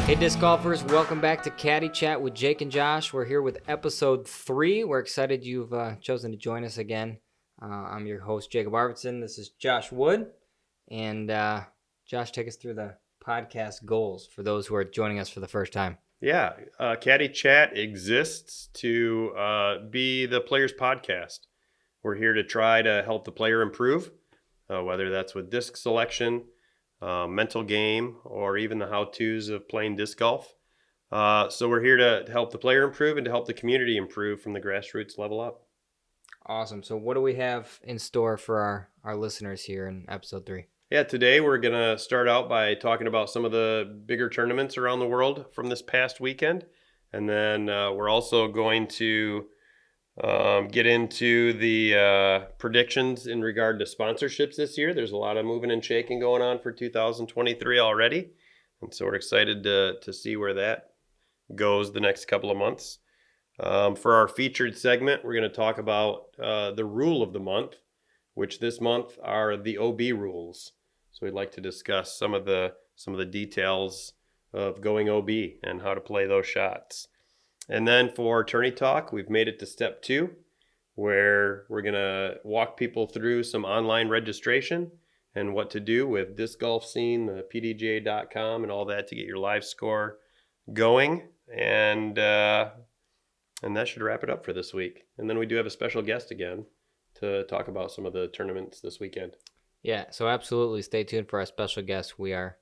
Hey disc golfers, welcome back to Caddy Chat with Jake and Josh. We're here with episode 3. We're excited you've chosen to join us again. I'm your host, Jacob Arvidsson. This is Josh Wood. And Josh, take us through the podcast goals for those who are joining us for the first time. Yeah, Caddy Chat exists to be the player's podcast. We're here to try to help the player improve, whether that's with disc selection, mental game, or even the how-tos of playing disc golf. So we're here to help the player improve and to help the community improve from the grassroots level up. Awesome. So what do we have in store for our listeners here in episode 3? Yeah, today we're going to start out by talking about some of the bigger tournaments around the world from this past weekend. And then we're also going to get into the predictions in regard to sponsorships this year. There's a lot of moving and shaking going on for 2023 already. And so we're excited to see where that goes the next couple of months. For our featured segment, we're going to talk about the rule of the month, which this month are the OB rules. So we'd like to discuss some of the details of going OB and how to play those shots. And then for Tourney Talk, we've made it to step 2, where we're going to walk people through some online registration and what to do with Disc Golf Scene, the PDGA.com, and all that to get your live score going. And that should wrap it up for this week. And then we do have a special guest again to talk about some of the tournaments this weekend. Yeah, so absolutely stay tuned for our special guest. We are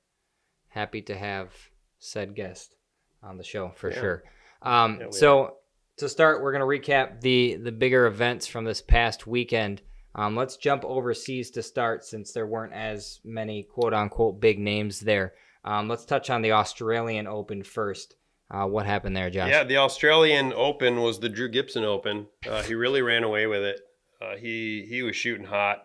happy to have said guest on the show for sure. So to start, we're going to recap the bigger events from this past weekend. Let's jump overseas to start since there weren't as many quote-unquote big names there. Let's touch on the Australian Open first. What happened there, Josh? Yeah, the Australian Open was the Drew Gibson Open. He really ran away with it. He was shooting hot.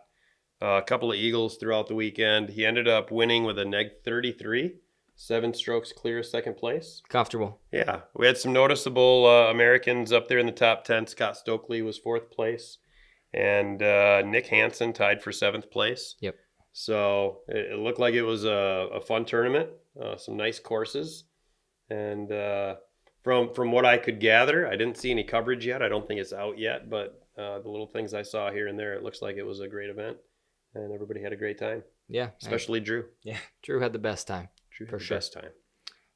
A couple of eagles throughout the weekend. He ended up winning with a neg 33, 7 strokes clear of second place. Comfortable. Yeah, we had some noticeable Americans up there in the top 10. Scott Stokely was 4th place, and Nick Hansen tied for 7th place. Yep. So it looked like it was a fun tournament, some nice courses. And from what I could gather, I didn't see any coverage yet. I don't think it's out yet, but the little things I saw here and there, it looks like it was a great event. And everybody had a great time. Yeah. Especially Drew. Yeah, Drew had the best time. Drew had the best time.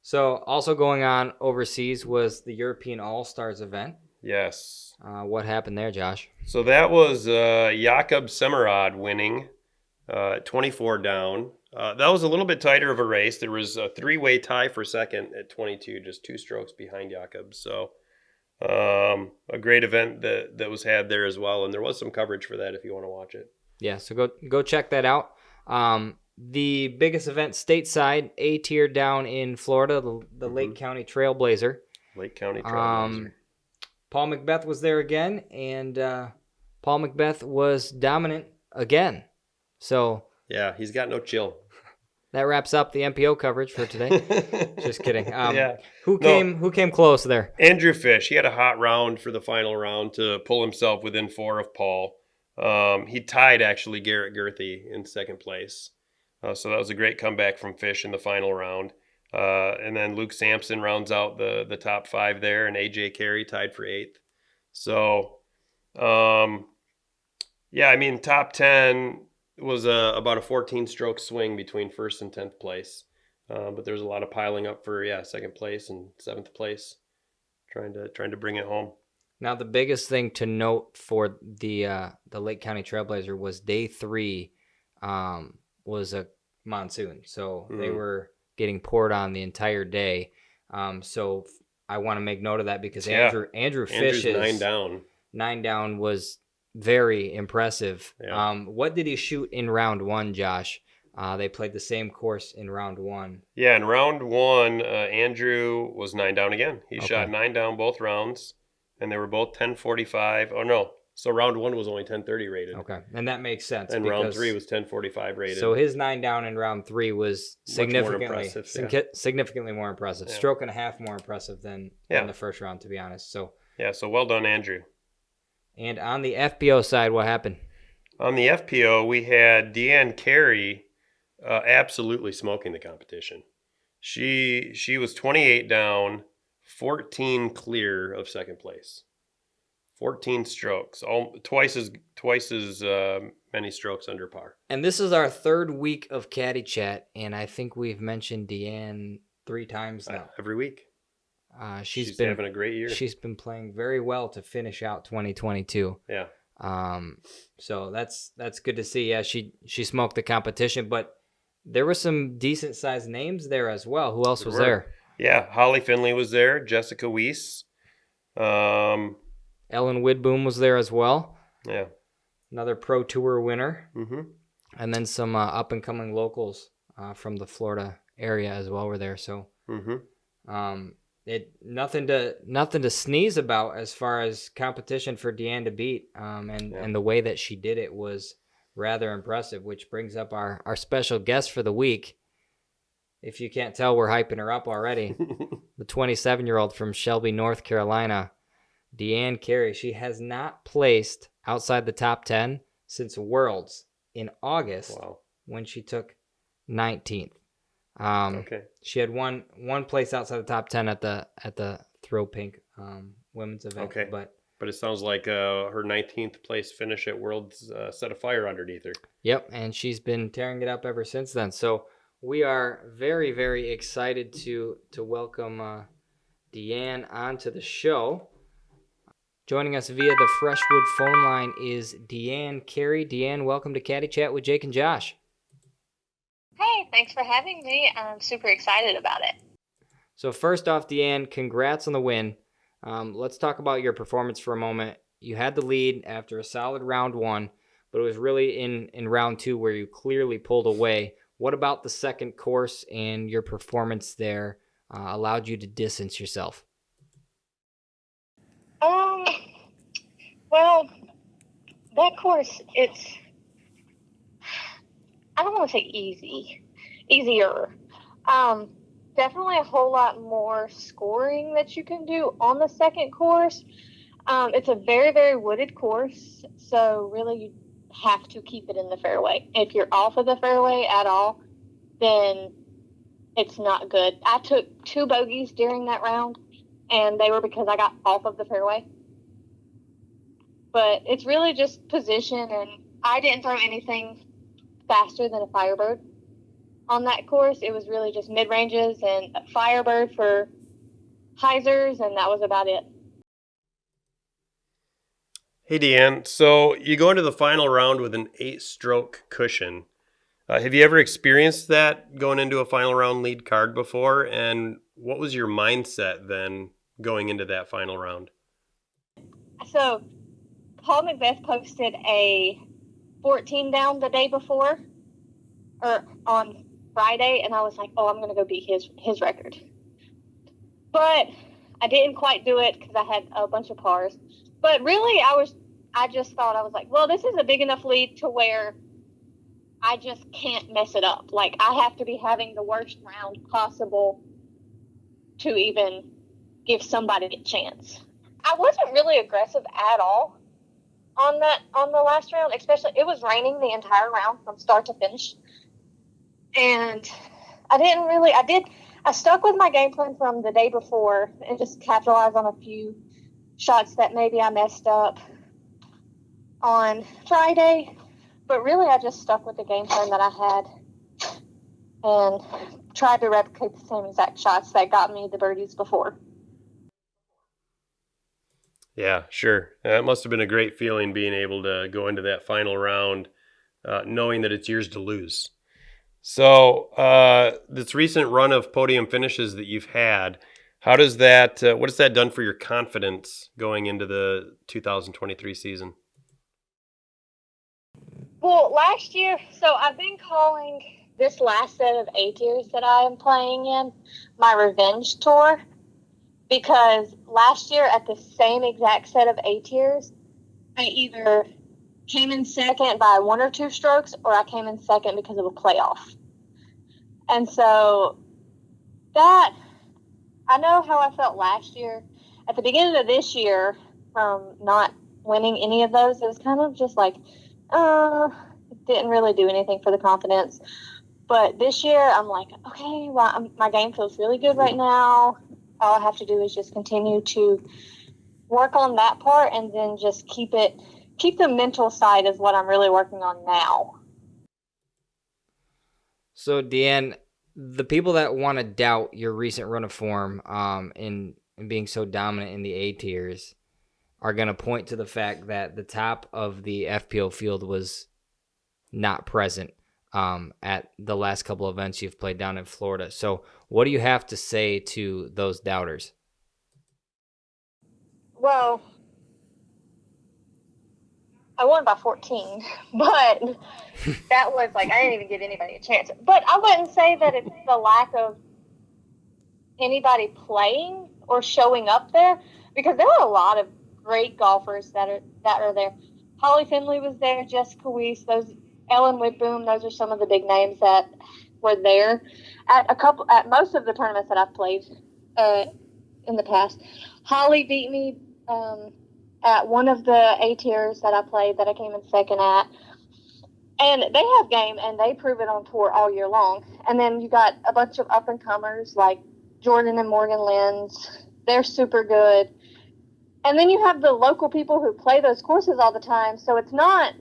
So also going on overseas was the European All-Stars event. Yes. What happened there, Josh? So that was Jakob Semerad winning 24 down. That was a little bit tighter of a race. There was a 3-way tie for second at 22, just 2 strokes behind Jakob. So a great event that was had there as well. And there was some coverage for that if you want to watch it. Yeah, so go check that out. The biggest event stateside, A tier down in Florida, the Lake County Trailblazer. Lake County Trailblazer. Paul McBeth was there again, and Paul McBeth was dominant again. So yeah, he's got no chill. That wraps up the MPO coverage for today. Just kidding. Yeah. Who came close there? Andrew Fish. He had a hot round for the final round to pull himself within 4 of Paul. He tied actually Garrett Gerthy in 2nd place. So that was a great comeback from Fish in the final round. And then Luke Sampson rounds out the top 5 there, and AJ Carey tied for 8th. So, yeah, I mean, top 10 was about a 14-stroke swing between 1st and 10th place. But there's a lot of piling up for 2nd place and 7th place, trying to bring it home. Now, the biggest thing to note for the Lake County Trailblazer was day 3 was a monsoon. So they were getting poured on the entire day. So I want to make note of that because Andrew Fish's 9 down. 9 down was very impressive. Yeah. What did he shoot in round 1, Josh? They played the same course in round 1. Yeah, in round 1, Andrew was 9 down again. He shot 9 down both rounds. And they were both 10:45. Oh, no. So round 1 was only 10:30 rated. Okay. And that makes sense. And round 3 was 10:45 rated. So his 9 down in round 3 was significantly more impressive. Yeah. Stroke and a half more impressive than the first round, to be honest. So well done, Andrew. And on the FPO side, what happened? On the FPO, we had Deann Carey absolutely smoking the competition. She was 28 down, 14 clear of second place. 14 strokes, twice as many strokes under par. And this is our third week of Caddy Chat, and I think we've mentioned Deann 3 times now. Every week. She's been having a great year. She's been playing very well to finish out 2022. Yeah. So that's good to see. Yeah, she smoked the competition, but there were some decent sized names there as well. Who else was there? Yeah, Holly Finley was there. Jessica Weiss. Ellen Widboom was there as well. Yeah. Another Pro Tour winner. Mm-hmm. And then some up and coming locals from the Florida area as well were there. So nothing to sneeze about as far as competition for Deann to beat. And the way that she did it was rather impressive, which brings up our special guest for the week. If you can't tell, we're hyping her up already. The 27-year-old from Shelby, North Carolina, Deann Carey. She has not placed outside the top 10 since Worlds in August. Wow. When she took 19th. Okay. She had one place outside the top 10 at the Throw Pink women's event. Okay. But it sounds like her 19th place finish at Worlds set a fire underneath her. Yep, and she's been tearing it up ever since then. So we are very, very excited to welcome Deann onto the show. Joining us via the Freshwood phone line is Deann Carey. Deann, welcome to Caddy Chat with Jake and Josh. Hey, thanks for having me. I'm super excited about it. So first off, Deann, congrats on the win. Let's talk about your performance for a moment. You had the lead after a solid round 1, but it was really in round 2 where you clearly pulled away. What about the second course and your performance there allowed you to distance yourself? Well, that course, I don't want to say easier. Definitely a whole lot more scoring that you can do on the second course. It's a very, very wooded course, so really you have to keep it in the fairway. If you're off of the fairway at all, then it's not good. I took 2 bogeys during that round, and they were because I got off of the fairway. But it's really just position, and I didn't throw anything faster than a Firebird on that course. It was really just mid-ranges and a Firebird for hyzers, and that was about it. Hey, Deann. So you go into the final round with an 8-stroke cushion. Have you ever experienced that going into a final round lead card before? And what was your mindset then going into that final round? So Paul McBeth posted a 14 down the day before, or on Friday, and I was like, oh, I'm going to go beat his record. But I didn't quite do it because I had a bunch of pars. But really, I just thought, I was like, well, this is a big enough lead to where I just can't mess it up. Like, I have to be having the worst round possible to even give somebody a chance. I wasn't really aggressive at all on the last round, especially it was raining the entire round from start to finish. And I stuck with my game plan from the day before and just capitalized on a few shots that maybe I messed up on Friday. But really, I just stuck with the game plan that I had and tried to replicate the same exact shots that got me the birdies before. Yeah, sure. It must have been a great feeling being able to go into that final round knowing that it's yours to lose. So this recent run of podium finishes that you've had, what has that done for your confidence going into the 2023 season? Well, last year, so I've been calling this last set of A tiers that I am playing in my revenge tour, because last year at the same exact set of A tiers, I either came in second by 1 or 2 strokes, or I came in second because of a playoff. And so that, I know how I felt last year. At the beginning of this year, from not winning any of those, it was kind of just like, it didn't really do anything for the confidence. But this year, I'm like, okay, well, my game feels really good right now. All I have to do is just continue to work on that part, and then just keep the mental side is what I'm really working on now. So, Deann, the people that want to doubt your recent run of form in being so dominant in the A tiers are going to point to the fact that the top of the FPO field was not present at the last couple events you've played down in Florida. So what do you have to say to those doubters? Well, I won by 14, but that was like, I didn't even give anybody a chance. But I wouldn't say that it's the lack of anybody playing or showing up there, because there were a lot of great golfers that are there. Holly Finley was there, Jessica Weiss, Ellen Whitboom, those are some of the big names that were there at most of the tournaments that I've played in the past. Holly beat me at one of the A tiers that I played that I came in second at. And they have game, and they prove it on tour all year long. And then you got a bunch of up-and-comers like Jordan and Morgan Lenz. They're super good. And then you have the local people who play those courses all the time. So it's not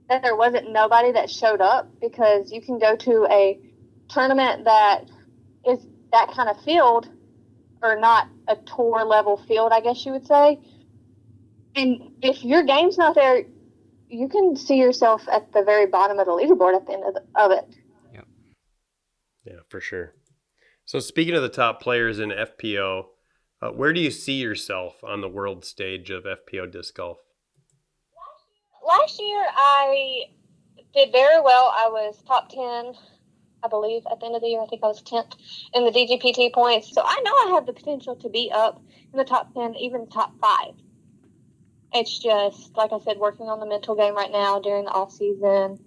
that there wasn't nobody that showed up, because you can go to a tournament that is that kind of field, or not a tour level field, I guess you would say. And if your game's not there, you can see yourself at the very bottom of the leaderboard at the end of it. Yep. Yeah, for sure. So speaking of the top players in FPO, where do you see yourself on the world stage of FPO disc golf? Last year, I did very well. I was top 10, I believe, at the end of the year. I think I was 10th in the DGPT points. So I know I have the potential to be up in the top 10, even top 5. It's just, like I said, working on the mental game right now during the off season,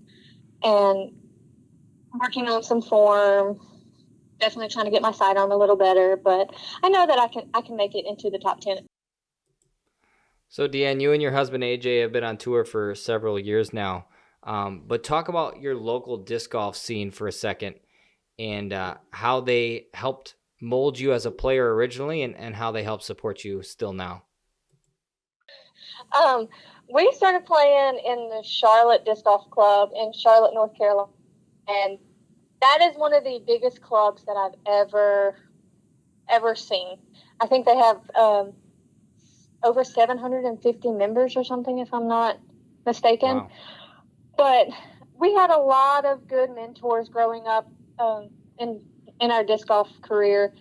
and working on some form. Definitely trying to get my sidearm a little better, but I know that I can make it into the top 10. So, Deann, you and your husband AJ have been on tour for several years now, but talk about your local disc golf scene for a second, and how they helped mold you as a player originally, and how they help support you still now. We started playing in the Charlotte Disc Golf Club in Charlotte, North Carolina, and that is one of the biggest clubs that I've ever seen. I think they have over 750 members or something, if I'm not mistaken. Wow. But we had a lot of good mentors growing up in our disc golf career.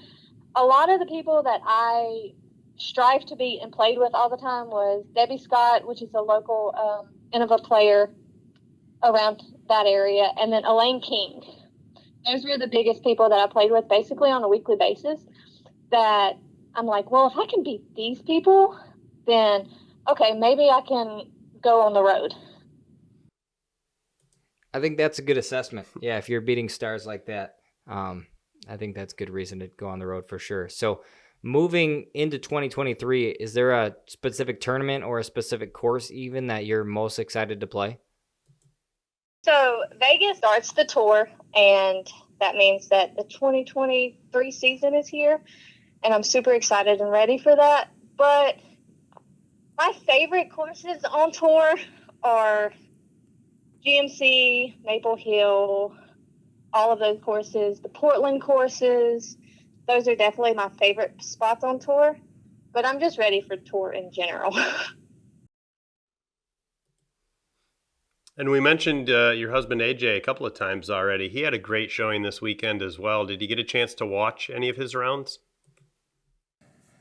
A lot of the people that I strive to beat and played with all the time was Debbie Scott, which is a local Innova player around that area, and then Elaine King. Those were the biggest people that I played with basically on a weekly basis, that I'm like, well, if I can beat these people, then okay, maybe I can go on the road. I think that's a good assessment. Yeah, if you're beating stars like that, I think that's good reason to go on the road for sure. So moving into 2023, is there a specific tournament or a specific course even that you're most excited to play? So Vegas starts the tour, and that means that the 2023 season is here, and I'm super excited and ready for that. But my favorite courses on tour are GMC, Maple Hill, all of those courses, the Portland courses. Those are definitely my favorite spots on tour, but I'm just ready for tour in general. And we mentioned your husband AJ a couple of times already. He had a great showing this weekend as well. Did you get a chance to watch any of his rounds?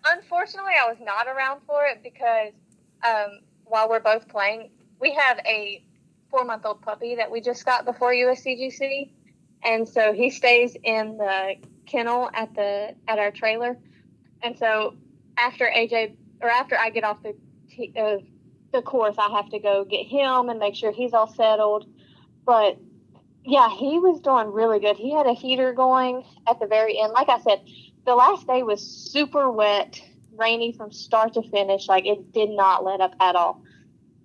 Unfortunately, I was not around for it because while we're both playing, we have a 4-month-old puppy that we just got before USCGC, and so he stays in the kennel at our trailer. And so after I get off the course, I have to go get him and make sure he's all settled. But yeah, he was doing really good. He had a heater going at the very end. Like I said, the last day was super wet, rainy from start to finish. Like, it did not let up at all.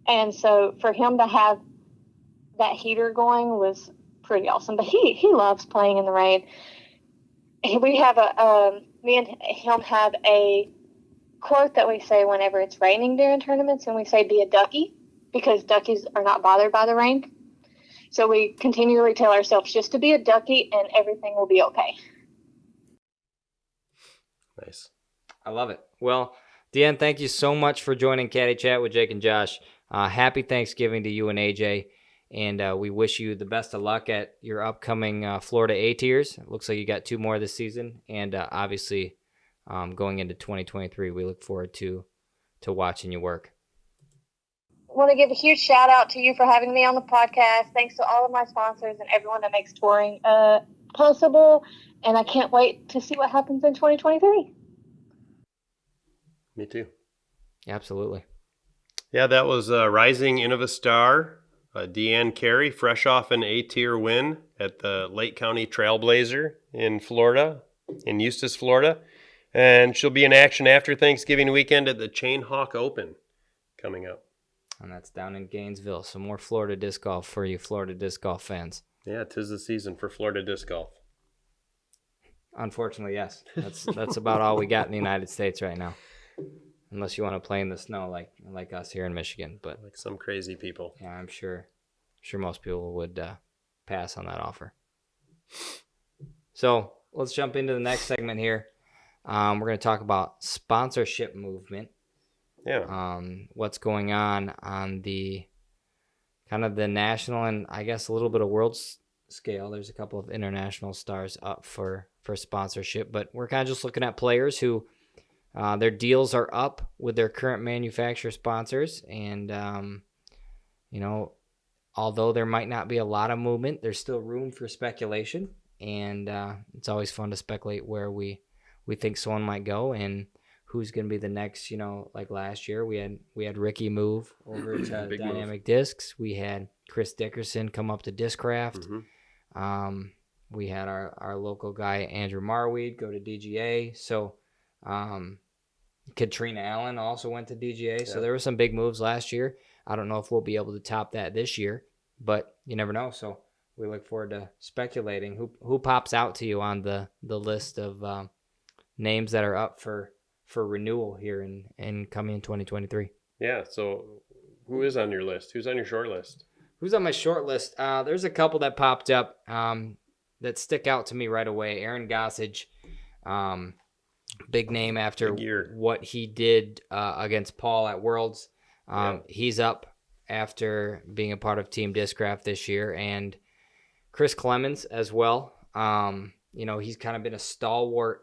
And so for him to have that heater going was pretty awesome. But he loves playing in the rain. We have me and him have a quote that we say whenever it's raining during tournaments, and we say, be a ducky, because duckies are not bothered by the rain. So we continually tell ourselves just to be a ducky and everything will be okay. Nice. I love it. Well, Deann, thank you so much for joining Caddy Chat with Jake and Josh. Happy Thanksgiving to you and AJ, and we wish you the best of luck at your upcoming Florida A-tiers. It looks like you got 2 more this season, and obviously going into 2023, we look forward to watching you work. I want to give a huge shout out to you for having me on the podcast. Thanks to all of my sponsors and everyone that makes touring possible, and I can't wait to see what happens in 2023. Me too. Absolutely. Yeah, that was rising Innova star, Deann Carey, fresh off an A-tier win at the Lake County Trailblazer in Florida, in Eustis, Florida. And she'll be in action after Thanksgiving weekend at the Chain Hawk Open coming up. And that's down in Gainesville. So more Florida disc golf for you Florida disc golf fans. Yeah, 'tis the season for Florida disc golf. Unfortunately, yes. That's about all we got in the United States right now. Unless you want to play in the snow like us here in Michigan. But like some crazy people. Yeah, I'm sure most people would pass on that offer. So let's jump into the next segment here. We're going to talk about sponsorship movement. Yeah. What's going on the kind of the national and I guess a little bit of world scale. There's a couple of international stars up for sponsorship, but we're kind of just looking at players who their deals are up with their current manufacturer sponsors, and although there might not be a lot of movement, there's still room for speculation, and it's always fun to speculate where we think someone might go and who's going to be the next. Like last year, we had Ricky move over to Dynamic Discs. We had Chris Dickerson come up to Discraft. Mm-hmm. We had our local guy Andrew Marweed go to DGA. So Katrina Allen also went to DGA. So there were some big moves last year. I don't know if we'll be able to top that this year, but you never know. So we look forward to speculating who pops out to you on the list of names that are up for renewal here in coming in 2023. Yeah. So who is on your list? Who's on your short list? Who's on my short list? There's a couple that popped up that stick out to me right away. Aaron Gossage, big name after what he did against Paul at Worlds. He's up after being a part of Team Discraft this year. And Chris Clemens as well. He's kind of been a stalwart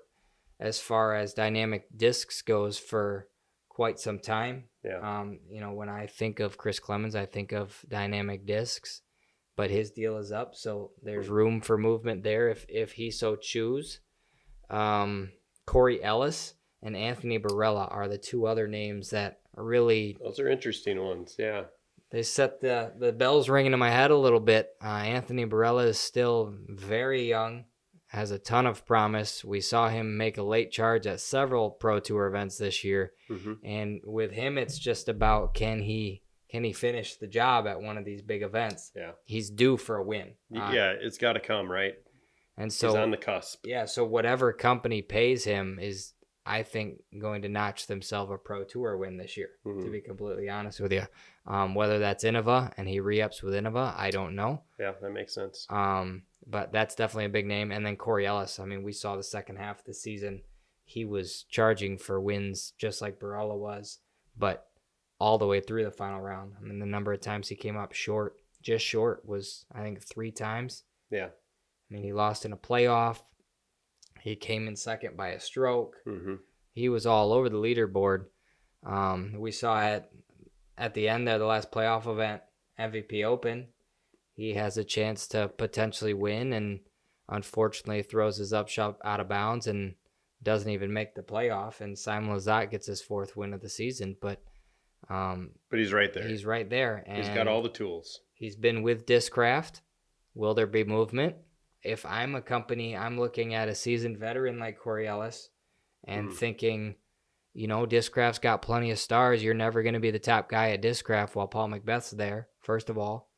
as far as dynamic discs goes for quite some time. Yeah. When I think of Chris Clemens, I think of dynamic discs, but his deal is up, so there's room for movement there if he so choose. Corey Ellis and Anthony Barella are the 2 other names that really... Those are interesting ones, yeah. They set the bells ringing in my head a little bit. Anthony Barella is still very young, has a ton of promise. We saw him make a late charge at several Pro Tour events this year. Mm-hmm. And with him, it's just about can he finish the job at one of these big events? Yeah. He's due for a win. It's got to come, right? And so he's on the cusp. Yeah, so whatever company pays him is, I think, going to notch themselves a Pro Tour win this year, to be completely honest with you. Whether that's Innova and he re-ups with Innova, I don't know. Yeah, that makes sense. But that's definitely a big name. And then Corey Ellis, we saw the second half of the season. He was charging for wins just like Barella was, but all the way through the final round. The number of times he came up just short was, I think, 3 times. Yeah. He lost in a playoff. He came in second by a stroke. Mm-hmm. He was all over the leaderboard. We saw at the end there, the last playoff event, MVP Open. He has a chance to potentially win, and unfortunately throws his upshot out of bounds and doesn't even make the playoff. And Simon Lizotte gets his 4th win of the season, but he's right there. He's right there, and he's got all the tools. He's been with Discraft. Will there be movement? If I'm a company, I'm looking at a seasoned veteran like Corey Ellis and thinking, Discraft's got plenty of stars. You're never going to be the top guy at Discraft while Paul Macbeth's there, first of all.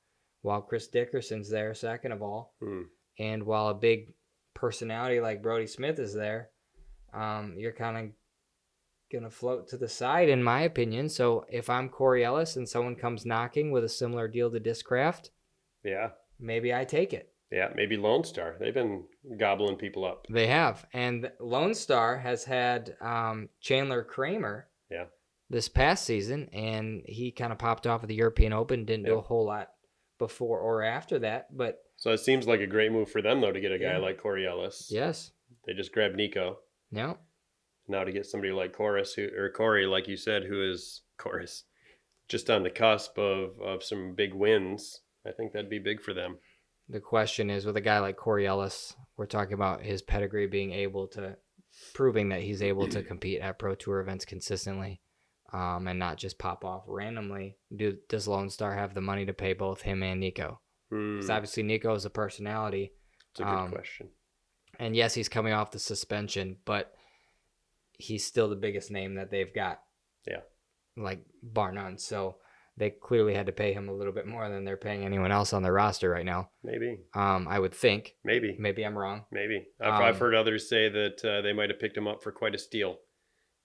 while Chris Dickerson's there, second of all. Hmm. And while a big personality like Brody Smith is there, you're kind of going to float to the side, in my opinion. So if I'm Corey Ellis and someone comes knocking with a similar deal to Discraft, Yeah. maybe I take it. Yeah, maybe Lone Star. They've been gobbling people up. They have. And Lone Star has had Chandler Kramer this past season, and he kind of popped off of the European Open, didn't do a whole lot before or after that. But so it seems like a great move for them, though, to get a guy like Corey Ellis. Yes. They just grabbed Nico. Yeah. Now to get somebody like Corey, like you said, who is just on the cusp of some big wins, I think that'd be big for them. The question is, with a guy like Corey Ellis, we're talking about his pedigree proving that he's able to compete at Pro Tour events consistently, and not just pop off randomly. Does Lone Star have the money to pay both him and Nico? Because obviously Nico is a personality. It's a good question. And yes, he's coming off the suspension, but he's still the biggest name that they've got. Yeah. Like, bar none. So they clearly had to pay him a little bit more than they're paying anyone else on their roster right now. Maybe. I would think. Maybe. Maybe I'm wrong. Maybe. I've heard others say that they might have picked him up for quite a steal,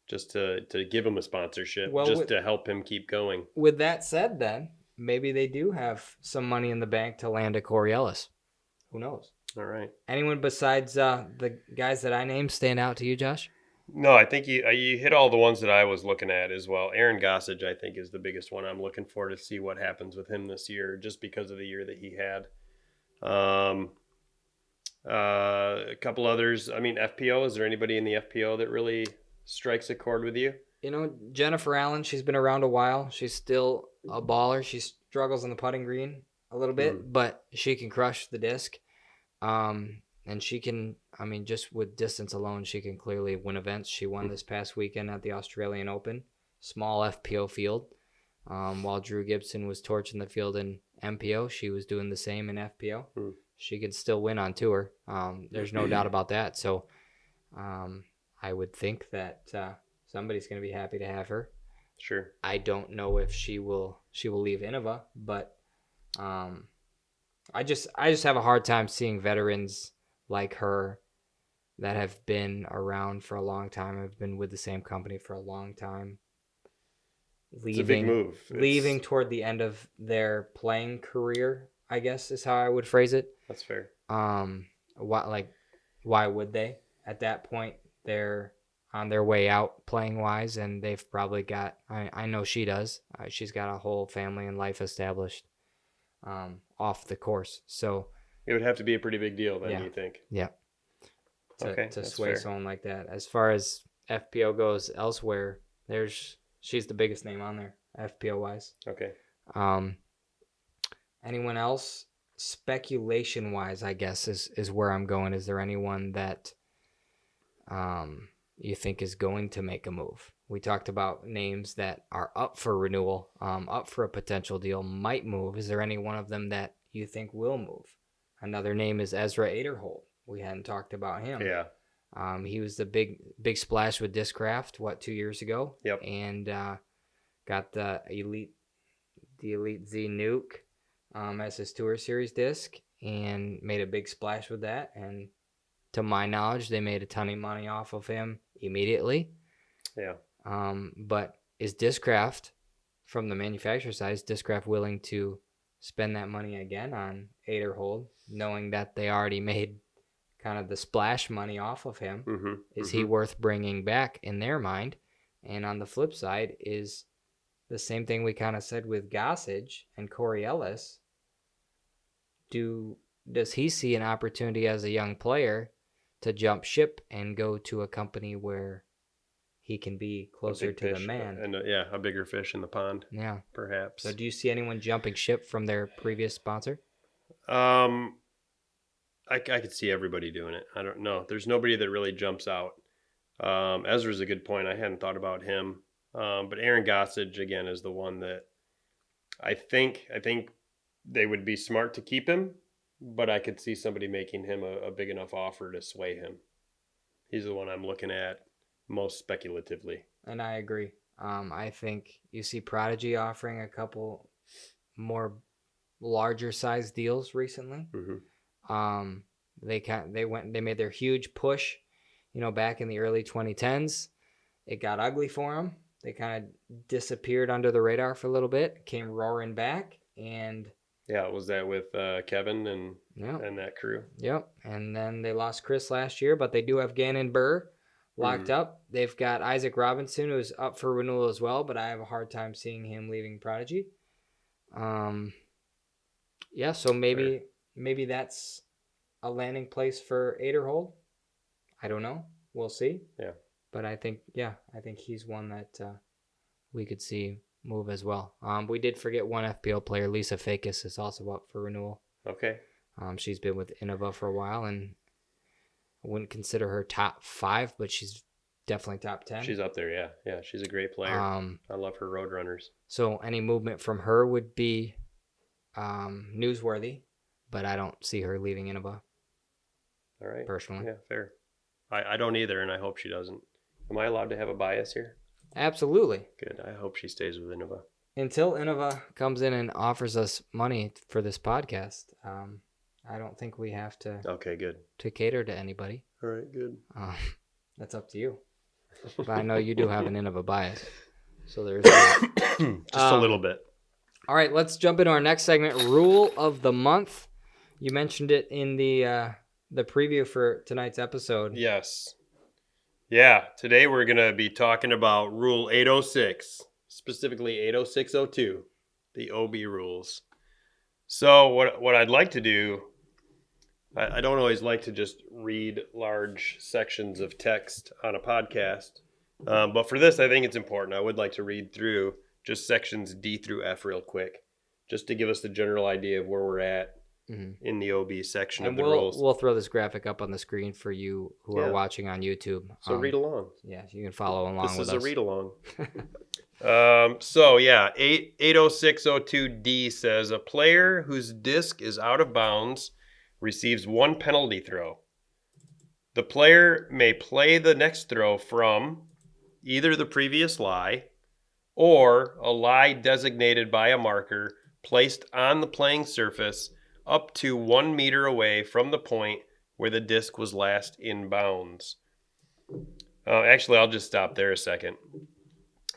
just to give him a sponsorship, to help him keep going. With that said, then, maybe they do have some money in the bank to land a Corey Ellis. Who knows? All right. Anyone besides the guys that I named stand out to you, Josh? No, I think you hit all the ones that I was looking at as well. Aaron Gossage, I think, is the biggest one. I'm looking forward to see what happens with him this year, just because of the year that he had. A couple others. I mean, FPO. Is there anybody in the FPO that really strikes a chord with you? You know, Jennifer Allen. She's been around a while. She's still a baller. She struggles on the putting green a little bit, but she can crush the disc. And she can, I mean, just with distance alone, she can clearly win events. She won this past weekend at the Australian Open, small FPO field. While Drew Gibson was torching the field in MPO, she was doing the same in FPO. She can still win on tour. There's no doubt about that. So I would think that somebody's going to be happy to have her. Sure. I don't know if she will leave Innova, but I just have a hard time seeing veterans like her that have been around for a long time, have been with the same company for a long time, it's a big move. Leaving toward the end of their playing career, I guess is how I would phrase it. That's fair. Why would they? At that point, they're on their way out playing wise, and they've probably got, I know she does. She's got a whole family and life established off the course. So it would have to be a pretty big deal then, you think? Yeah. To sway fair. someone like that. As far as FPO goes elsewhere, she's the biggest name on there, FPO wise. Okay. Anyone else? Speculation wise, I guess is where I'm going. Is there anyone that you think is going to make a move? We talked about names that are up for renewal, up for a potential deal, might move. Is there any one of them that you think will move? Another name is Ezra Aderholt. We hadn't talked about him. Yeah. He was the big splash with Discraft, 2 years ago? Yep. And got the Elite Z Nuke as his Tour Series disc and made a big splash with that. And to my knowledge, they made a ton of money off of him immediately. Yeah. But is Discraft, from the manufacturer side, is Discraft willing to spend that money again on Aderhold, knowing that they already made kind of the splash money off of him? Is he worth bringing back in their mind? And on the flip side is the same thing we kind of said with Gossage and Corey Ellis. Does he see an opportunity as a young player to jump ship and go to a company where he can be closer to the man? And a bigger fish in the pond. Yeah. Perhaps. So do you see anyone jumping ship from their previous sponsor? I could see everybody doing it. I don't know. There's nobody that really jumps out. Ezra's a good point. I hadn't thought about him. But Aaron Gossage, again, is the one that I think they would be smart to keep him, but I could see somebody making him a big enough offer to sway him. He's the one I'm looking at most speculatively. And I agree. I think you see Prodigy offering a couple more larger size deals recently. They made their huge push, back in the early 2010s. It got ugly for them. They kind of disappeared under the radar for a little bit, came roaring back, and was that with Kevin and that crew? Yep. And then they lost Chris last year, but they do have Gannon Burr locked up. They've got Isaac Robinson, who's up for renewal as well, but I have a hard time seeing him leaving Prodigy. So maybe that's a landing place for Aderhold. I don't know. We'll see. Yeah. But I think he's one that we could see move as well. We did forget one FPO player. Lisa Fakis is also up for renewal. Okay. She's been with Innova for a while, and I wouldn't consider her top 5, but she's definitely top 10. She's up there, yeah. Yeah, she's a great player. I love her Roadrunners. So any movement from her would be newsworthy, but I don't see her leaving Innova. All right. Personally. Yeah, fair. I don't either, and I hope she doesn't. Am I allowed to have a bias here? Absolutely. Good. I hope she stays with Innova. Until Innova comes in and offers us money for this podcast, I don't think we have to. Okay, good. To cater to anybody. All right, good. That's up to you. But I know you do have an Innova bias, so there's that. Just a little bit. All right, let's jump into our next segment, Rule of the Month. You mentioned it in the preview for tonight's episode. Yes. Yeah, today we're going to be talking about Rule 806, specifically 80602, the OB rules. So what I'd like to do, I don't always like to just read large sections of text on a podcast, but for this I think it's important. I would like to read through just sections D through F real quick, just to give us the general idea of where we're at in the OB section of the rules. We'll throw this graphic up on the screen for you who are watching on YouTube. So read along. Yeah, you can follow along with us. This is a read along. 80602D says a player whose disc is out of bounds receives 1 penalty throw. The player may play the next throw from either the previous lie or a lie designated by a marker placed on the playing surface up to 1 meter away from the point where the disc was last in bounds. Actually, I'll just stop there a second,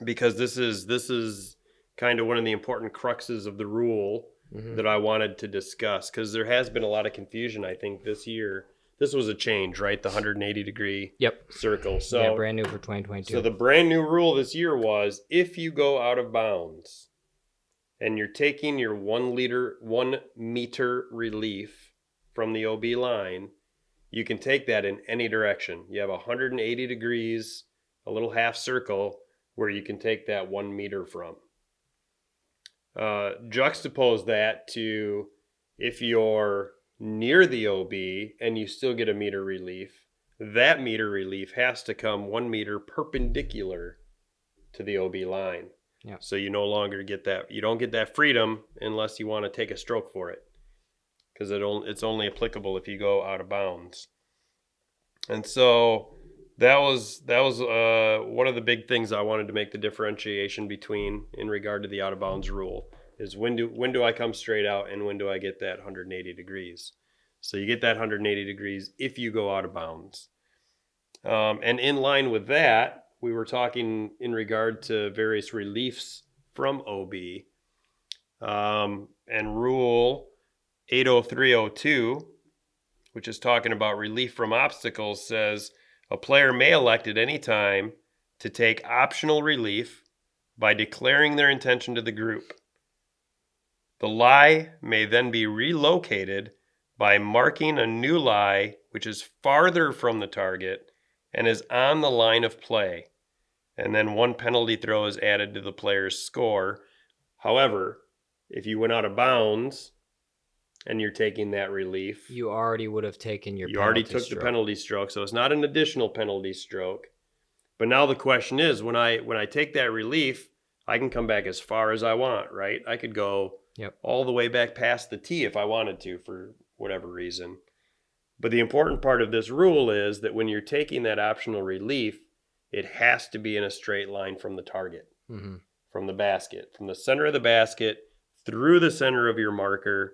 because this is kind of one of the important cruxes of the rule that I wanted to discuss, because there has been a lot of confusion, I think, this year. This was a change, right? The 180-degree circle. So, yeah, brand new for 2022. So the brand new rule this year was, if you go out of bounds and you're taking your 1 meter relief from the OB line, you can take that in any direction. You have 180 degrees, a little half circle, where you can take that 1 meter from. Juxtapose that to if you're near the OB and you still get a meter relief, that meter relief has to come 1 meter perpendicular to the OB line. Yeah. So you no longer get that. You don't get that freedom unless you want to take a stroke for it, because it's only applicable if you go out of bounds. And so that was one of the big things I wanted to make the differentiation between in regard to the out of bounds rule is when do I come straight out and when do I get that 180 degrees. So you get that 180 degrees if you go out of bounds. And in line with that, we were talking in regard to various reliefs from OB, and Rule 80302, which is talking about relief from obstacles, says a player may elect at any time to take optional relief by declaring their intention to the group. The lie may then be relocated by marking a new lie which is farther from the target and is on the line of play, and then 1 penalty throw is added to the player's score. However, if you went out of bounds and you're taking that relief, you already would have taken your penalty already took the penalty stroke, so it's not an additional penalty stroke. But now the question is, when I take that relief, I can come back as far as I want, right? I could go all the way back past the tee if I wanted to for whatever reason. But the important part of this rule is that when you're taking that optional relief, it has to be in a straight line from the target, from the basket, from the center of the basket through the center of your marker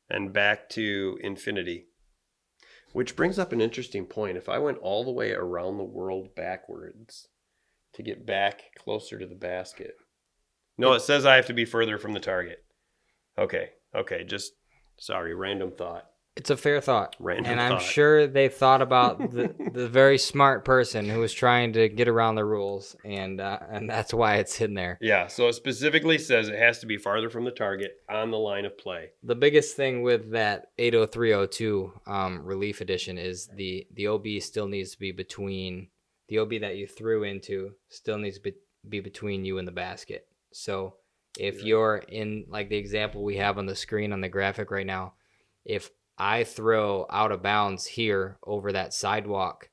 and back to infinity. Which brings up an interesting point. If I went all the way around the world backwards to get back closer to the basket. No, it says I have to be further from the target. Okay, just, sorry, random thought. It's a fair thought. Random and thought. I'm sure they thought about the very smart person who was trying to get around the rules, and that's why it's in there. Yeah, so it specifically says it has to be farther from the target on the line of play. The biggest thing with that 80302 relief edition is the OB still needs to be between, the OB that you threw into still needs to be between you and the basket. So if you're in, like the example we have on the screen on the graphic right now, if I throw out of bounds here over that sidewalk,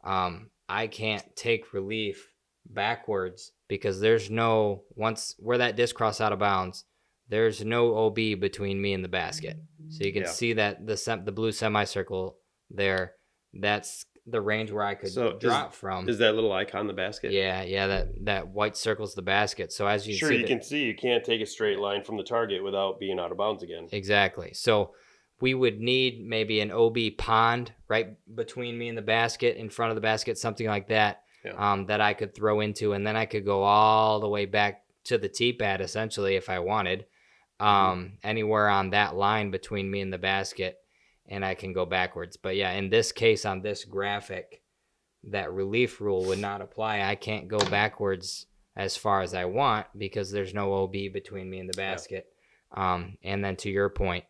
I can't take relief backwards because there's no, once where that disc cross out of bounds, there's no OB between me and the basket. So you can see that the blue semicircle there, that's the range where I could drop from. Is that little icon the basket? Yeah, that white circle's the basket. So as you sure, see, you can see you can't take a straight line from the target without being out of bounds again. Exactly. So we would need maybe an OB pond right between me and the basket, in front of the basket, something like that, that I could throw into, and then I could go all the way back to the tee pad, essentially, if I wanted, anywhere on that line between me and the basket, and I can go backwards. But yeah, in this case, on this graphic, that relief rule would not apply. I can't go backwards as far as I want because there's no OB between me and the basket. And then to your point,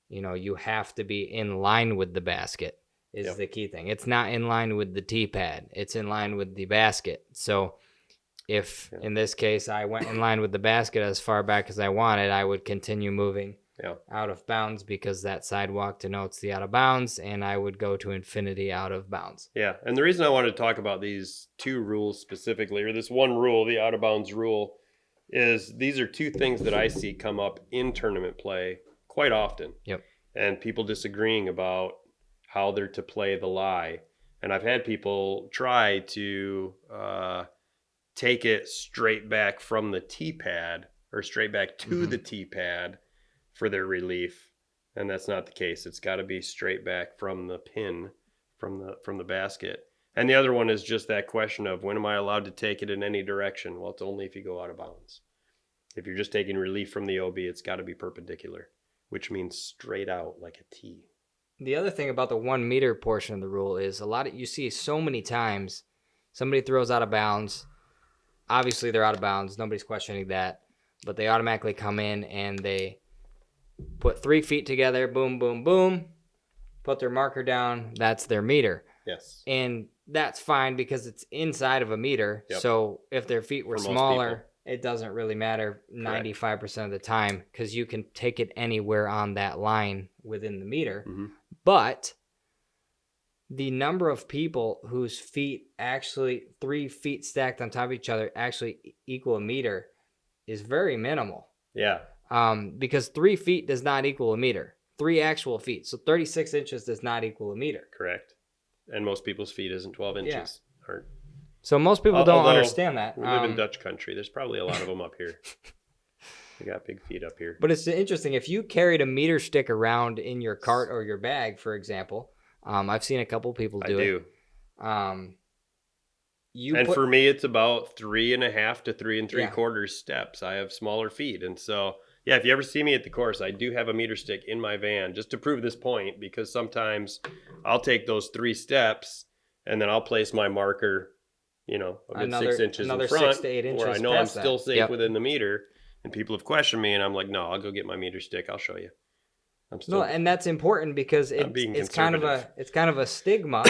you have to be in line with the basket is the key thing. It's not in line with the tee pad. It's in line with the basket. So if in this case I went in line with the basket as far back as I wanted, I would continue moving out of bounds because that sidewalk denotes the out of bounds, and I would go to infinity out of bounds. Yeah, and the reason I wanted to talk about these two rules specifically, or this one rule, the out of bounds rule, is these are two things that I see come up in tournament play quite often. Yep. And people disagreeing about how they're to play the lie. And I've had people try to take it straight back from the tee pad or straight back to the tee pad for their relief. And that's not the case. It's got to be straight back from the pin, from the basket. And the other one is just that question of, when am I allowed to take it in any direction? Well, it's only if you go out of bounds. If you're just taking relief from the OB, it's got to be perpendicular, which means straight out like a T. The other thing about the 1 meter portion of the rule is you see so many times somebody throws out of bounds. Obviously they're out of bounds. Nobody's questioning that, but they automatically come in and they put 3 feet together, boom, boom, boom, put their marker down. That's their meter. Yes. And that's fine because it's inside of a meter. Yep. So if their feet were smaller, it doesn't really matter 95% of the time because you can take it anywhere on that line within the meter. Mm-hmm. But the number of people whose feet actually 3 feet stacked on top of each other actually equal a meter is very minimal. Yeah. Because 3 feet does not equal a meter. 3 actual feet. So 36 inches does not equal a meter. Correct. And most people's feet isn't 12 inches. Yeah. So most people don't understand that. We live in Dutch country. There's probably a lot of them up here. We got big feet up here. But it's interesting. If you carried a meter stick around in your cart or your bag, for example, I've seen a couple people do it. For me, it's about 3.5 to 3 3/4 steps. I have smaller feet. And so, if you ever see me at the course, I do have a meter stick in my van just to prove this point, because sometimes I'll take those 3 steps and then I'll place my marker, a good 6 inches in front, 6 to 8 inches where I know I'm still safe Yep. within the meter. And people have questioned me, and I'm like, no, I'll go get my meter stick. I'll show you. And that's important because it's kind of a stigma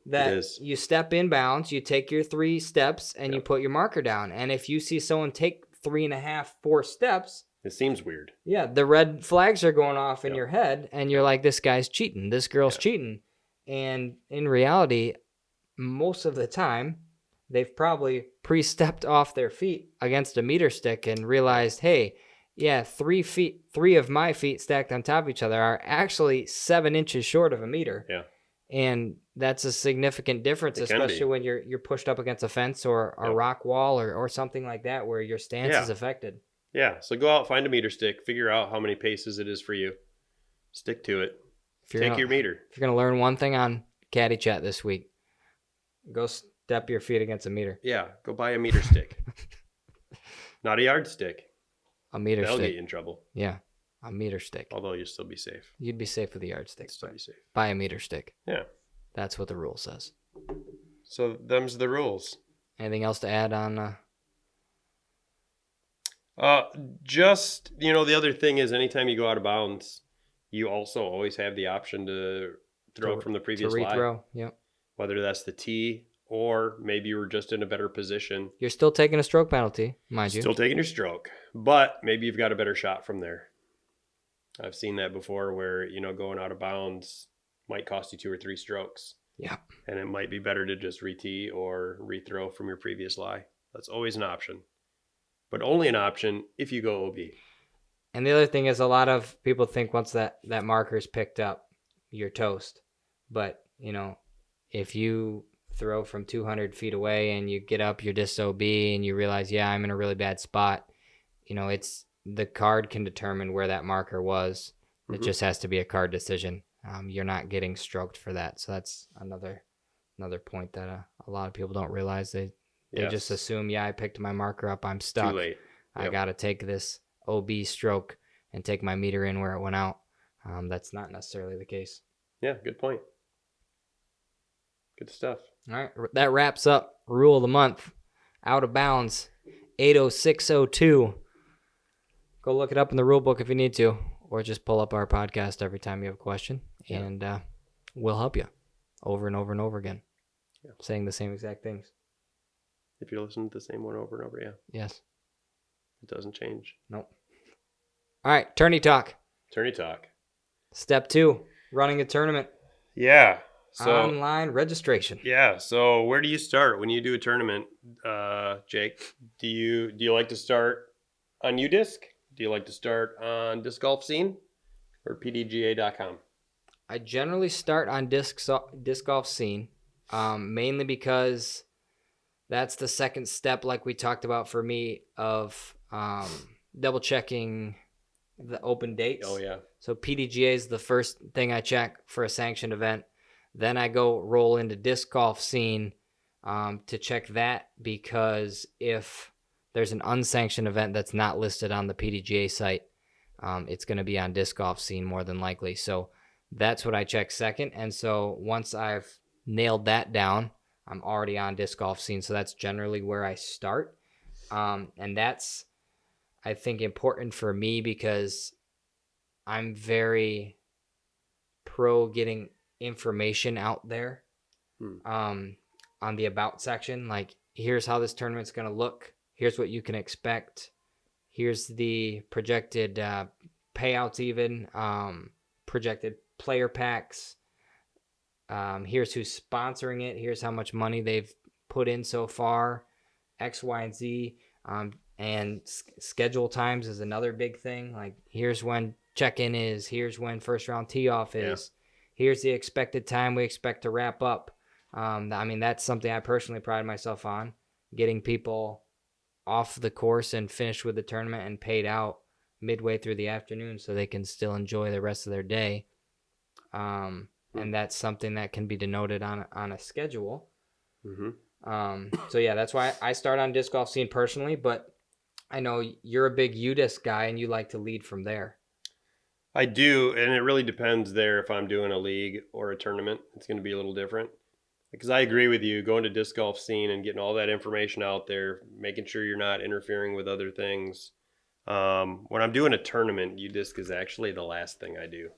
that you step in bounds, you take your 3 steps, and you put your marker down. And if you see someone take 3.5, 4 steps, it seems weird. Yeah, the red flags are going off in your head, and you're like, this guy's cheating, this girl's cheating. And in reality, most of the time, they've probably pre-stepped off their feet against a meter stick and realized, hey, 3 of my feet stacked on top of each other are actually 7 inches short of a meter. Yeah. And that's a significant difference, especially when you're pushed up against a fence or a rock wall or something like that where your stance is affected. Yeah, so go out, find a meter stick, figure out how many paces it is for you. Stick to it. Take your meter. If you're going to learn one thing on Caddy Chat this week, go step your feet against a meter. Yeah, go buy a meter stick. Not a yardstick. A meter That'll stick. get you in trouble. Yeah, a meter stick. Although you'll still be safe. You'd be safe with a yardstick. Still be safe. Buy a meter stick. Yeah. That's what the rule says. So them's the rules. Anything else to add on? Just, the other thing is anytime you go out of bounds, you also always have the option to throw from the previous lie. To rethrow, yep. Whether that's the tee or maybe you were just in a better position. You're still taking a stroke penalty, mind you. Still taking your stroke, but maybe you've got a better shot from there. I've seen that before where, going out of bounds might cost you 2 or 3 strokes. Yeah. And it might be better to just re-tee or rethrow from your previous lie. That's always an option. But only an option if you go OB. And the other thing is a lot of people think once that marker is picked up, you're toast. But, if you throw from 200 feet away and you get up your disc OB and you realize, yeah, I'm in a really bad spot, it's the card can determine where that marker was. Mm-hmm. It just has to be a card decision. You're not getting stroked for that. So that's another point that a lot of people don't realize. They just assume, I picked my marker up, I'm stuck. Too late. Yep. I got to take this OB stroke and take my meter in where it went out. That's not necessarily the case. Yeah, good point. Good stuff. All right, that wraps up Rule of the Month. Out of Bounds, 80602. Go look it up in the rule book if you need to, or just pull up our podcast every time you have a question, and we'll help you over and over and over again, saying the same exact things. If you listen to the same one over and over, Yes. It doesn't change. Nope. All right, Tourney Talk. Tourney Talk. Step 2, running a tournament. Yeah. So, online registration. Yeah. So where do you start when you do a tournament, Jake? Do you like to start on UDisc? Do you like to start on Disc Golf Scene or PDGA.com? I generally start on Disc Golf Scene, mainly because that's the second step, like we talked about for me, of double checking the open dates. Oh, yeah. So PDGA is the first thing I check for a sanctioned event. Then I go roll into Disc Golf Scene to check that, because if there's an unsanctioned event that's not listed on the PDGA site, it's going to be on Disc Golf Scene more than likely. So that's what I check second. And so once I've nailed that down, I'm already on Disc Golf Scene. So that's generally where I start. And that's, I think, important for me because I'm very pro getting information out there on the about section. Like, here's how this tournament's going to look. Here's what you can expect. Here's the projected payouts, even projected player packs. Here's who's sponsoring it. Here's how much money they've put in so far. X, Y, and Z. And schedule times is another big thing. Like, here's when check-in is. Here's when first round tee-off is. Here's the expected time we expect to wrap up. That's something I personally pride myself on, getting people off the course and finished with the tournament and paid out midway through the afternoon so they can still enjoy the rest of their day. And that's something that can be denoted on a schedule. Mm-hmm. That's why I start on Disc Golf Scene personally, but I know you're a big UDisc guy and you like to lead from there. I do, and it really depends there if I'm doing a league or a tournament. It's going to be a little different. Because I agree with you, going to Disc Golf Scene and getting all that information out there, making sure you're not interfering with other things. When I'm doing a tournament, UDisc is actually the last thing I do.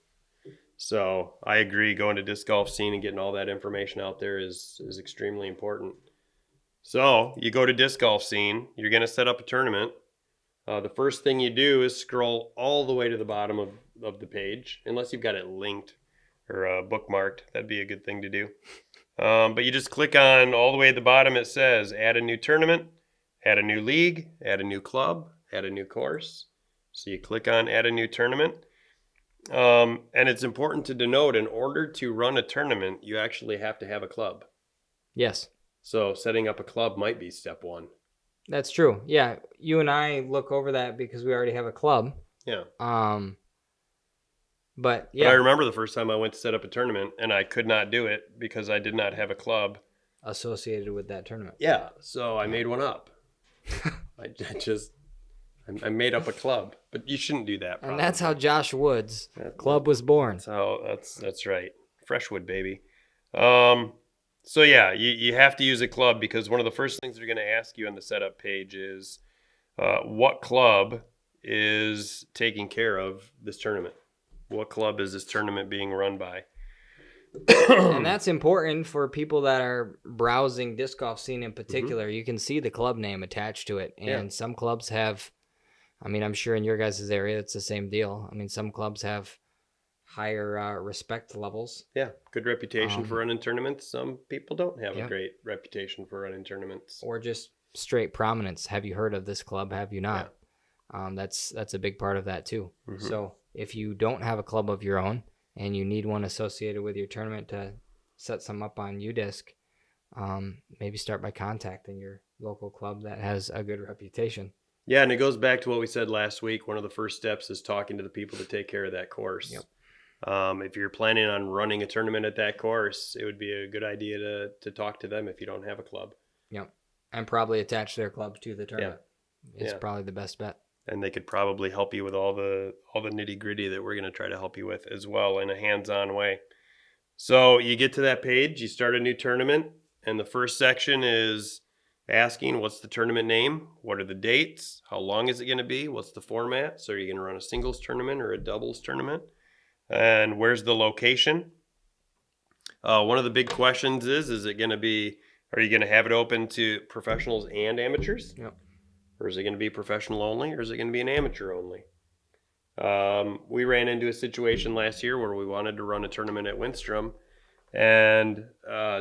So I agree, going to Disc Golf Scene and getting all that information out there is extremely important. So you go to Disc Golf Scene, you're going to set up a tournament. The first thing you do is scroll all the way to the bottom of the page, unless you've got it linked or bookmarked. That'd be a good thing to do. But you just click on all the way at the bottom. It says add a new tournament, add a new league, add a new club, add a new course. So you click on add a new tournament. And it's important to denote, in order to run a tournament, you actually have to have a club. Yes. So setting up a club might be step 1. That's true. Yeah, you and I look over that because we already have a club. Yeah. But I remember the first time I went to set up a tournament, and I could not do it because I did not have a club associated with that tournament. Yeah, so I made one up. I made up a club, but you shouldn't do that. Probably. And that's how Josh Wood's club was born. That's right. Freshwood, baby. So yeah, you have to use a club because one of the first things they're going to ask you on the setup page is what club is taking care of this tournament? What club is this tournament being run by? And that's important for people that are browsing disc golf scene in particular. You can see the club name attached to it. And some clubs have, I mean, I'm sure in your guys' area it's the same deal. I mean, some clubs have higher respect levels. Yeah, good reputation for running tournaments. Some people don't have a great reputation for running tournaments. Or just straight prominence. Have you heard of this club? Have you not? Yeah. That's a big part of that too. So if you don't have a club of your own and you need one associated with your tournament to set some up on UDisc, maybe start by contacting your local club that has a good reputation. Yeah, and it goes back to what we said last week. One of the first steps is talking to the people that take care of that course. Yep. If you're planning on running a tournament at that course, it would be a good idea to talk to them if you don't have a club. Yep. And probably attach their club to the tournament. It's probably the best bet. And they could probably help you with all the nitty-gritty that we're going to try to help you with as well in a hands-on way. So you get to that page, you start a new tournament, and the first section is asking what's the tournament name, what are the dates, how long is it going to be, what's the format, so are you going to run a singles tournament or a doubles tournament, and where's the location. One of the big questions is it going to be, are you going to have it open to professionals and amateurs? Yep. Or is it going to be professional only, or is it going to be an amateur only? We ran into a situation last year where we wanted to run a tournament at Winstrom, and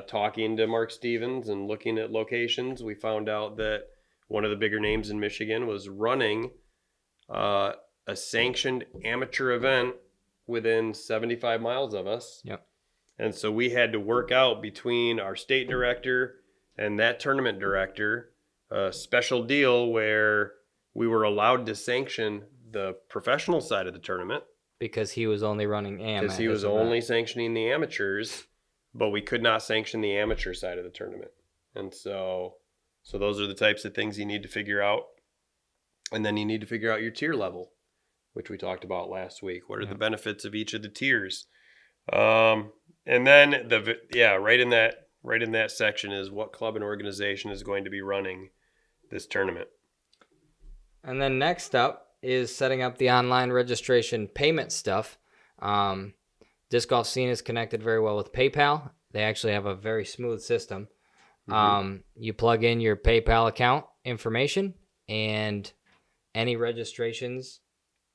talking to Mark Stevens and looking at locations, we found out that one of the bigger names in Michigan was running a sanctioned amateur event within 75 miles of us. Yep. And so we had to work out between our state director and that tournament director a special deal where we were allowed to sanction the professional side of the tournament. Because he was only running AM. Because he was only sanctioning the amateurs, but we could not sanction the amateur side of the tournament. And so those are the types of things you need to figure out. And then you need to figure out your tier level, which we talked about last week. What are the benefits of each of the tiers? And then right in that section is what club and organization is going to be running this tournament. And then next up is setting up the online registration payment stuff. Disc Golf Scene is connected very well with PayPal. They actually have a very smooth system. You plug in your PayPal account information, and any registrations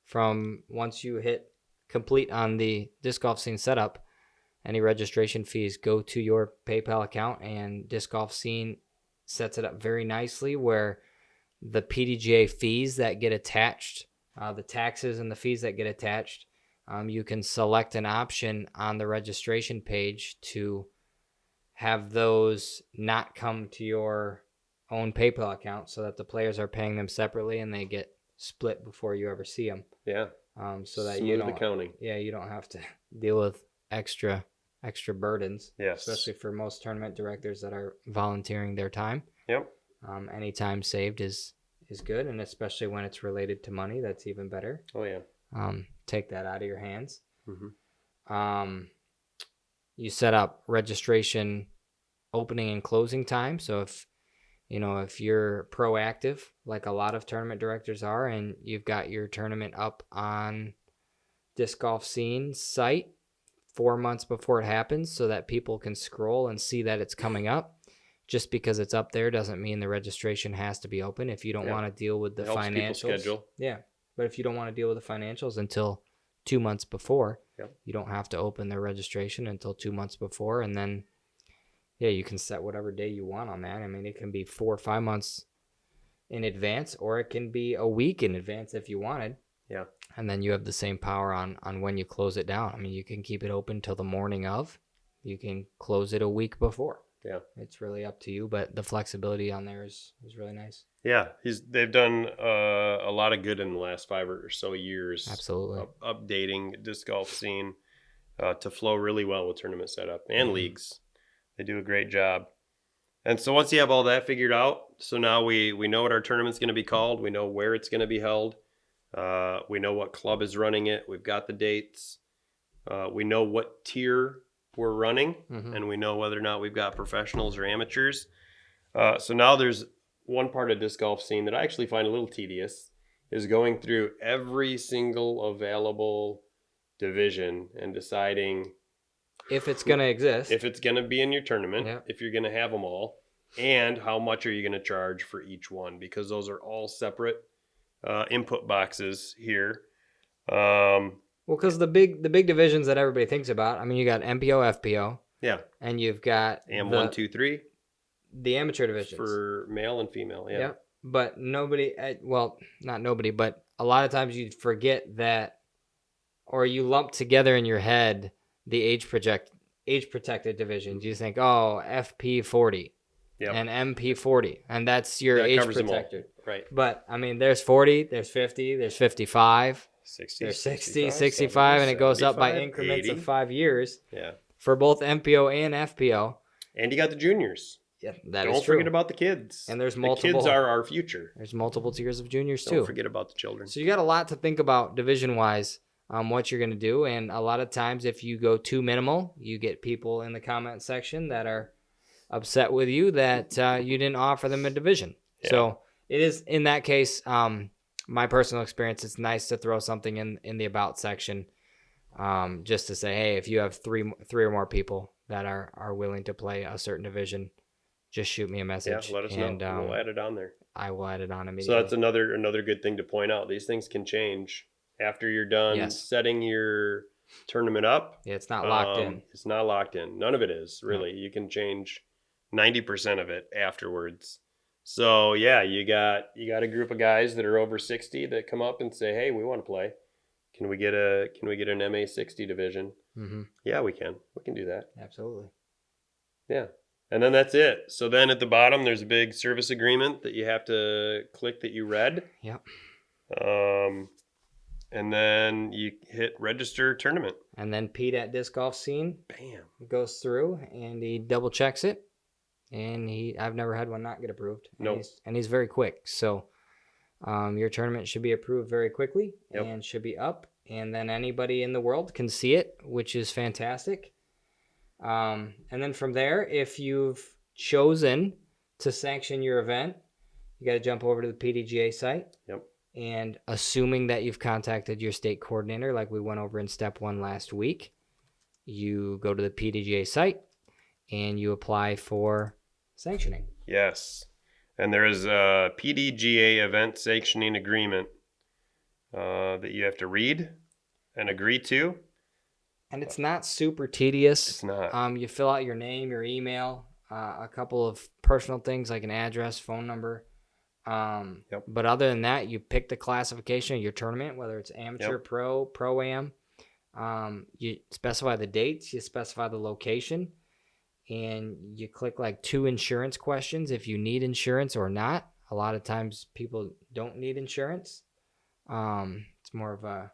from once you hit complete on the Disc Golf Scene setup, any registration fees go to your PayPal account, and Disc Golf Scene sets it up very nicely where the PDGA fees that get attached, the taxes and the fees that get attached, you can select an option on the registration page to have those not come to your own PayPal account so that the players are paying them separately and they get split before you ever see them. Yeah. So that smooth you don't accounting. Yeah, you don't have to deal with extra burdens. Yes. Especially for most tournament directors that are volunteering their time. Yep. Any time saved is good, and especially when it's related to money, that's even better. Oh yeah. Take that out of your hands. You set up registration opening and closing time. So if you're proactive, like a lot of tournament directors are, and you've got your tournament up on Disc Golf Scene's site 4 months before it happens so that people can scroll and see that it's coming up. Just because it's up there doesn't mean the registration has to be open. If you don't want to deal with the financials, schedule. Yeah. But if you don't want to deal with the financials until 2 months before, Yep. you don't have to open the registration until 2 months before, and then you can set whatever day you want on that. I mean, it can be 4 or 5 months in advance, or it can be a week in advance if you wanted. Yeah. And then you have the same power on when you close it down. I mean, you can keep it open till the morning of. You can close it a week before. Yeah. It's really up to you, but the flexibility on there is really nice. Yeah, they've done a lot of good in the last 5 or so years. Absolutely. Updating disc golf scene to flow really well with tournament setup and leagues. They do a great job. And so once you have all that figured out, so now we know what our tournament's going to be called. We know where it's going to be held. We know what club is running it. We've got the dates. We know what tier we're running, and we know whether or not we've got professionals or amateurs. So now there's one part of disc golf scene that I actually find a little tedious, is going through every single available division and deciding if it's going to exist, if it's going to be in your tournament, yeah. if you're going to have them all, and how much are you going to charge for each one, because those are all separate input boxes here. Well, because the big divisions that everybody thinks about, I mean, you got MPO, FPO. Yeah. And you've got AM 1, 2, 3. The amateur divisions. For male and female, yeah. Yep. But nobody, well, not nobody, but a lot of times you forget that, or you lump together in your head the age protected divisions. You think, oh, FP 40 and MP 40, and that's your age protected. Right. But I mean, there's 40, there's 50, there's 55, 60, there's 60, 65, and it goes up by increments 80. of 5 years. Yeah. For both MPO and FPO. And you got the juniors. Yeah, that Don't is true. forget about the kids. And there's multiple. The kids are our future. There's multiple tiers of juniors too. Don't forget about the children. So you got a lot to think about division-wise, what you're going to do. And a lot of times if you go too minimal, you get people in the comment section that are upset with you that you didn't offer them a division. Yeah. So it is, in that case, my personal experience, it's nice to throw something in the about section just to say, hey, if you have three or more people that are willing to play a certain division, just shoot me a message. Yeah, let us know. We'll add it on there. I will add it on immediately. So that's another good thing to point out. These things can change after you're done setting your tournament up. Yeah, it's not locked in. It's not locked in. None of it is, really. No. You can change 90% of it afterwards. So yeah, you got a group of guys that are over 60 that come up and say, hey, we want to play. Can we get an MA 60 division? Mm-hmm. Yeah, we can. We can do that. Absolutely. Yeah. And then that's it. So then at the bottom, there's a big service agreement that you have to click that you read. Yep. And then you hit register tournament. And then Pete at Disc Golf Scene goes through and he double checks it. And I've never had one not get approved. Nope. And he's very quick. So your tournament should be approved very quickly and should be up. And then anybody in the world can see it, which is fantastic. And then from there, if you've chosen to sanction your event, you got to jump over to the PDGA site. Yep. And assuming that you've contacted your state coordinator, like we went over in step 1 last week, you go to the PDGA site and you apply for sanctioning. Yes. And there is a PDGA event sanctioning agreement that you have to read and agree to. And it's not super tedious. It's not. You fill out your name, your email, a couple of personal things like an address, phone number. But other than that, you pick the classification of your tournament, whether it's amateur, pro, pro-am. You specify the dates, you specify the location, and you click like 2 insurance questions if you need insurance or not. A lot of times people don't need insurance. It's more of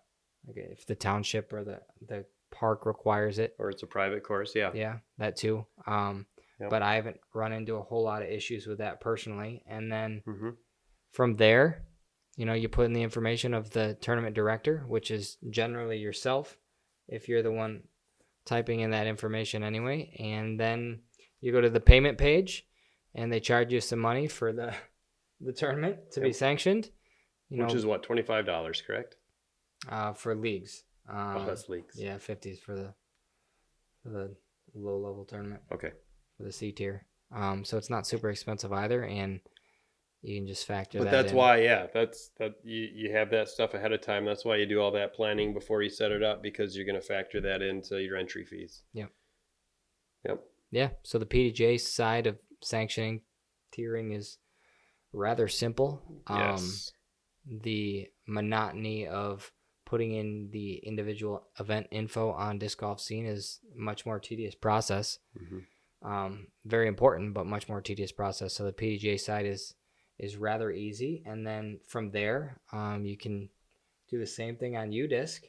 if the township or the park requires it, or it's a private course. Yeah, that too. But I haven't run into a whole lot of issues with that personally. And then from there, you put in the information of the tournament director, which is generally yourself if you're the one typing in that information anyway. And then you go to the payment page and they charge you some money for the tournament to be sanctioned. Which is what, $25, correct? For leagues. That's leagues. Yeah, 50s for the low level tournament. Okay. For the C tier. So it's not super expensive either, and you can just factor that in. But that's why, you have that stuff ahead of time. That's why you do all that planning before you set it up, because you're going to factor that into your entry fees. Yep. Yeah, so the PDJ side of sanctioning tiering is rather simple. Yes. The monotony of putting in the individual event info on Disc Golf Scene is a much more tedious process. Very important, but much more tedious process. So the PDGA side is rather easy. And then from there, you can do the same thing on UDisc.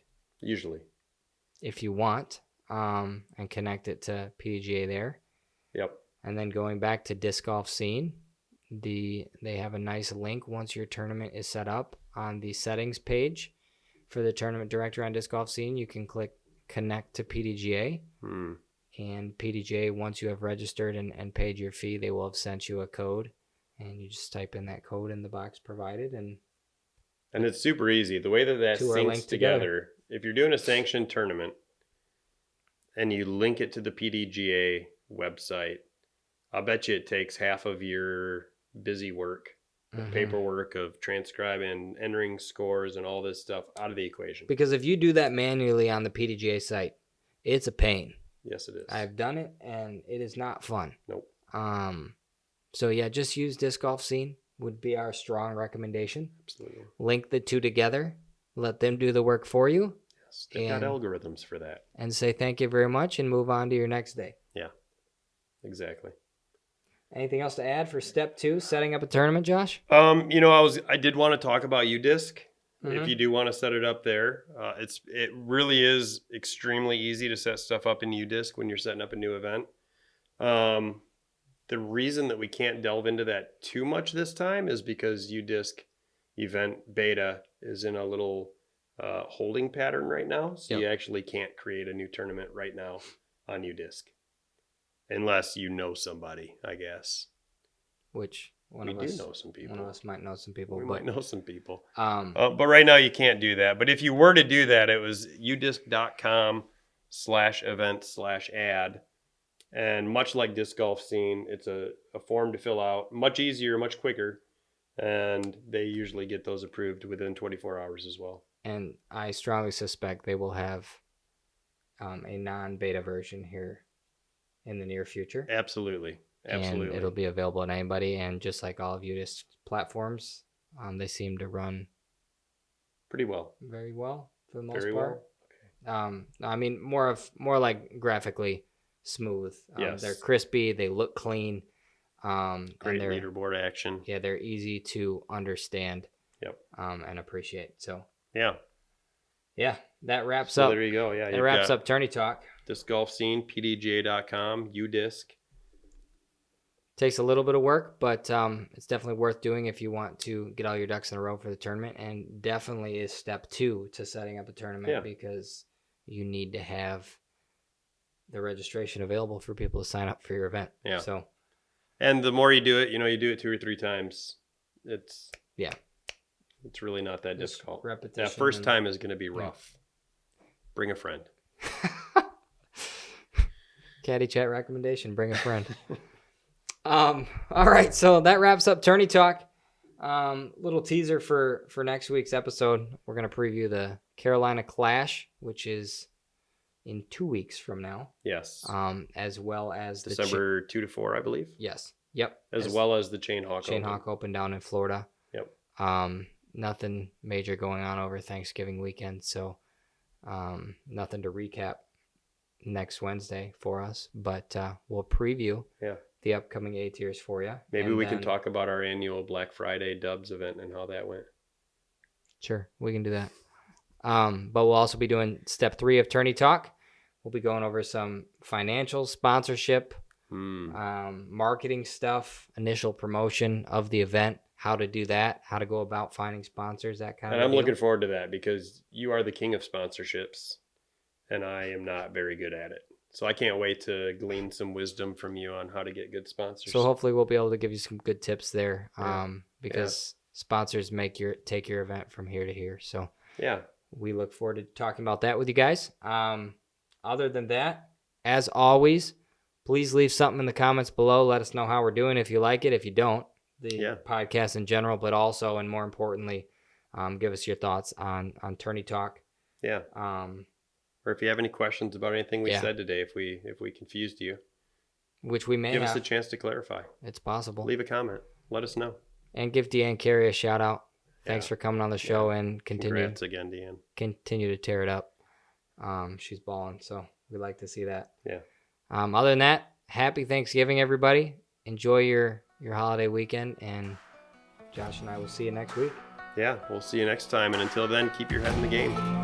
Usually. If you want, and connect it to PDGA there. Yep. And then going back to Disc Golf Scene, they have a nice link once your tournament is set up on the settings page for the tournament director on Disc Golf Scene. You can click connect to PDGA. And PDGA, once you have registered and paid your fee, they will have sent you a code, and you just type in that code in the box provided, and it's super easy. The way that syncs together, if you're doing a sanctioned tournament and you link it to the PDGA website, I'll bet you it takes half of your busy work, the paperwork of transcribing, entering scores, and all this stuff out of the equation. Because if you do that manually on the PDGA site, it's a pain. Yes, it is. I've done it, and it is not fun. Nope. So yeah, just use Disc Golf Scene would be our strong recommendation. Absolutely. Link the two together. Let them do the work for you. Yes, they've got algorithms for that. And say thank you very much and move on to your next day. Yeah, exactly. Anything else to add for step 2, setting up a tournament, Josh? I did want to talk about UDisc. If you do want to set it up there, it really is extremely easy to set stuff up in UDisc when you're setting up a new event. The reason that we can't delve into that too much this time is because UDisc event beta is in a little holding pattern right now. So you actually can't create a new tournament right now on UDisc. Unless you know somebody, I guess. Which we do know some people. One of us might know some people. We might know some people. But right now you can't do that. But if you were to do that, it was udisc.com/event/add. And much like Disc Golf Scene, it's a form to fill out. Much easier, much quicker. And they usually get those approved within 24 hours as well. And I strongly suspect they will have a non-beta version here in the near future. Absolutely. And it'll be available to anybody. And just like all of UDisc platforms, they seem to run pretty well. Very well for the most Very part. Well. Okay. I mean, more like graphically smooth. Yes. They're crispy. They look clean. Great leaderboard action. Yeah, they're easy to understand. Yep. And appreciate. So. Yeah. Yeah, that wraps up. There you go. Yeah. That wraps up Tourney Talk. Disc Golf Scene, PDGA.com, UDisc. Takes a little bit of work, but it's definitely worth doing if you want to get all your ducks in a row for the tournament, and definitely is step 2 to setting up a tournament because you need to have the registration available for people to sign up for your event. Yeah. So, and the more you do it, you do it 2 or 3 times. It's really not that difficult. Repetition. That first time is going to be rough. Bring a friend. Caddy chat recommendation: bring a friend. All right, so that wraps up Tourney Talk. Little teaser for next week's episode. We're going to preview the Carolina Clash, which is in 2 weeks from now. Yes. As well as December 2 to 4, I believe. Yes. Yep. As well as the Chain Hawk Open down in Florida. Yep. Nothing major going on over Thanksgiving weekend, so nothing to recap next Wednesday for us, but we'll preview the upcoming A tiers for you. Maybe we can talk about our annual Black Friday Dubs event and how that went. Sure, we can do that. But we'll also be doing step 3 of Tourney Talk. We'll be going over some financial sponsorship, marketing stuff, initial promotion of the event, how to do that, how to go about finding sponsors, that kind of thing. And I'm deal. looking forward to that because you are the king of sponsorships, and I am not very good at it. So I can't wait to glean some wisdom from you on how to get good sponsors. So hopefully we'll be able to give you some good tips there, because sponsors take your event from here to here. So we look forward to talking about that with you guys. Other than that, as always, please leave something in the comments below. Let us know how we're doing, if you like it, if you don't, the podcast in general, but also, and more importantly, give us your thoughts on Tourney Talk. Yeah. Or if you have any questions about anything we said today, if we confused you, which we may give us a chance to clarify. It's possible. Leave a comment. Let us know. And give Deann Carey a shout out. Thanks for coming on the show and Congrats again, Deann. Continue to tear it up. She's balling, so we like to see that. Yeah. Other than that, happy Thanksgiving, everybody. Enjoy your holiday weekend, and Josh and I will see you next week. Yeah, we'll see you next time. And until then, keep your head in the game.